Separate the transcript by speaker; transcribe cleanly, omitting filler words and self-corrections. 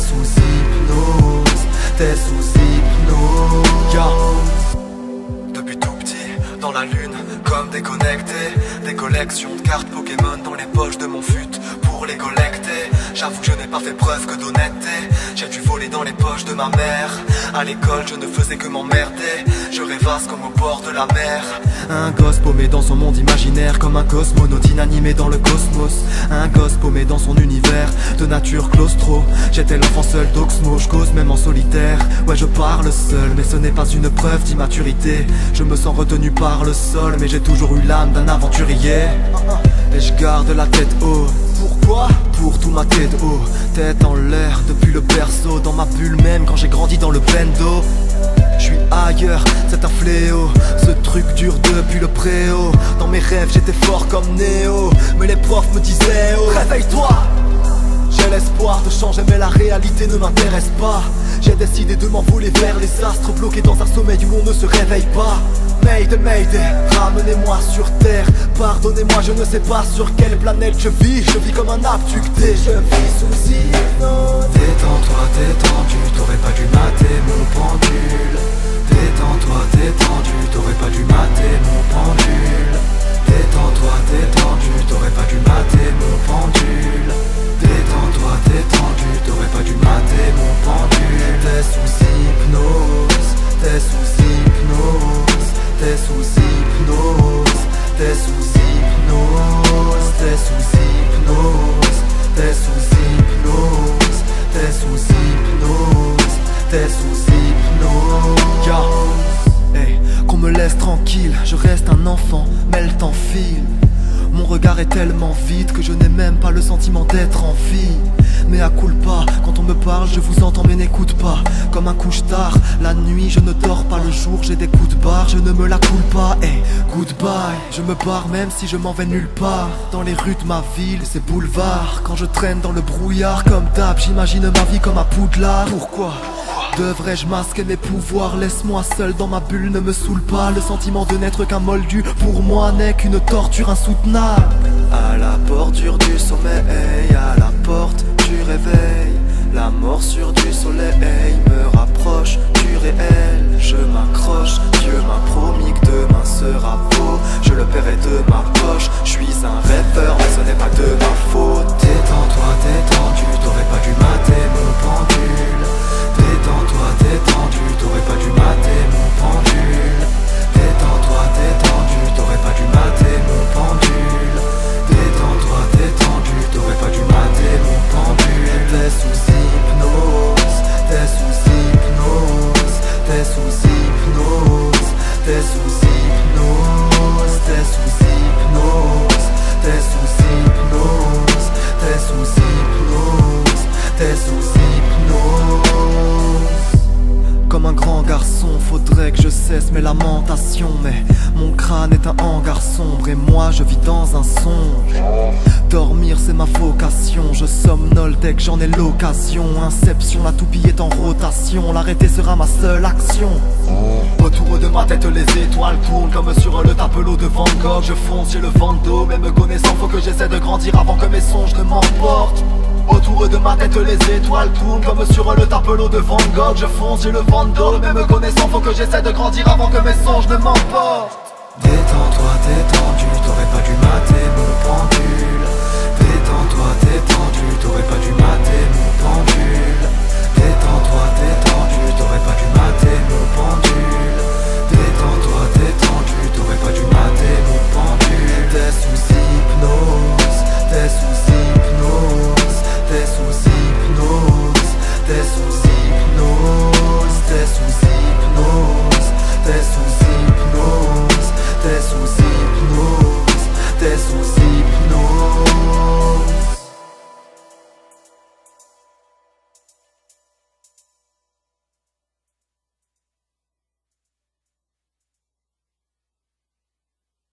Speaker 1: sous hypnose, t'es sous hypnose. Depuis tout petit, dans la lune, comme déconnecté, des collections de cartes Pokémon dans les poches de mon fut pour les collecter. J'avoue que je n'ai pas fait preuve que d'honnêteté. J'ai dû voler dans les poches de ma mère. À l'école je ne faisais que m'emmerder. Je rêvasse comme au bord de la mer. Un gosse paumé dans son monde imaginaire, comme un cosmonaute inanimé dans le cosmos. Un gosse paumé dans son univers de nature claustro. J'étais l'enfant seul d'Oxmo, je cause même en solitaire. Ouais je parle seul, mais ce n'est pas une preuve d'immaturité. Je me sens retenu par le sol, mais j'ai toujours eu l'âme d'un aventurier. Et je garde la tête haut. Pourquoi? Pour tout ma tête haut. Tête en l'air depuis le berceau. Dans ma bulle même quand j'ai grandi dans le bendo. Je suis ailleurs, c'est un fléau. Ce truc dure depuis le préau. Dans mes rêves j'étais fort comme Néo. Mais les profs me disaient oh, réveille-toi. J'ai l'espoir de changer mais la réalité ne m'intéresse pas. J'ai décidé de m'envoler vers les astres, bloqués dans un sommeil où on ne se réveille pas. Mayday, mayday, ramenez-moi sur terre. Pardonnez-moi, je ne sais pas sur quelle planète je vis comme un abducté, je vis sous hypnose. Détends-toi, détendu, t'aurais pas dû mater mon pendule. Détends-toi, détendu, t'aurais pas dû mater mon pendule. Détends-toi, détendu, t'aurais pas dû mater mon pendule. Détends-toi, détendu, t'aurais pas dû mater mon pendule. T'es sous hypnose, t'es sous hypnose. T'es sous hypnose, t'es sous hypnose, t'es sous hypnose, t'es sous hypnose, t'es sous hypnose, t'es sous hypnose. Hey, qu'on me laisse tranquille, je reste un enfant, mais le temps file. Mon regard est tellement vide que je n'ai même pas le sentiment d'être en vie. Mais à culpa, quand on me parle je vous entends mais n'écoute pas. Comme un couche-tard, la nuit je ne dors pas. Le jour j'ai des coups de barre, je ne me la coule pas. Hey, goodbye, je me barre même si je m'en vais nulle part. Dans les rues de ma ville, ces boulevards. Quand je traîne dans le brouillard comme d'hab, j'imagine ma vie comme à Poudlard. Pourquoi devrais-je masquer mes pouvoirs? Laisse-moi seul dans ma bulle, ne me saoule pas. Le sentiment de n'être qu'un moldu pour moi n'est qu'une torture insoutenable. À la bordure du sommeil, à la porte du réveil, la morsure du soleil me rapproche du réel. Je m'accroche, Dieu m'a promis que demain sera beau. Je le paierai de ma poche, je suis un rêveur mais ce n'est pas de ma faute. Détends-toi, détendu, t'aurais pas dû mater mon pendule. Détends-toi, détendu, t'aurais pas dû mater mon pendule. Détends-toi, détendu, t'aurais pas dû mater mon pendule. Détends-toi, détendu, t'aurais pas dû mater mon pendule. T'es sous hypnose, t'es sous hypnose, t'es sous hypnose, t'es sous hypnose, t'es sous hypnose, t'es sous hypnose, t'es sous hypnose, t'es sous hypnose. Comme un grand garçon, faudrait que je cesse mes lamentations. Mais mon crâne est un hangar sombre et moi je vis dans un songe. Dormir c'est ma vocation, je somnole dès que j'en ai l'occasion. Inception, la toupie est en rotation, l'arrêter sera ma seule action. Autour de ma tête les étoiles tournent comme sur le tableau de Van Gogh. Je fonce, j'ai le vent d'eau, mais me connaissant faut que j'essaie de grandir avant que mes songes ne m'emportent. Autour de ma tête les étoiles tournent comme sur le tableau de Van Gogh. Je fonce, j'ai le vent d'eau, mais me connaissant faut que j'essaie de grandir avant que mes songes ne m'emportent. Détends-toi, détendu, t'aurais pas dû mater mon pendule.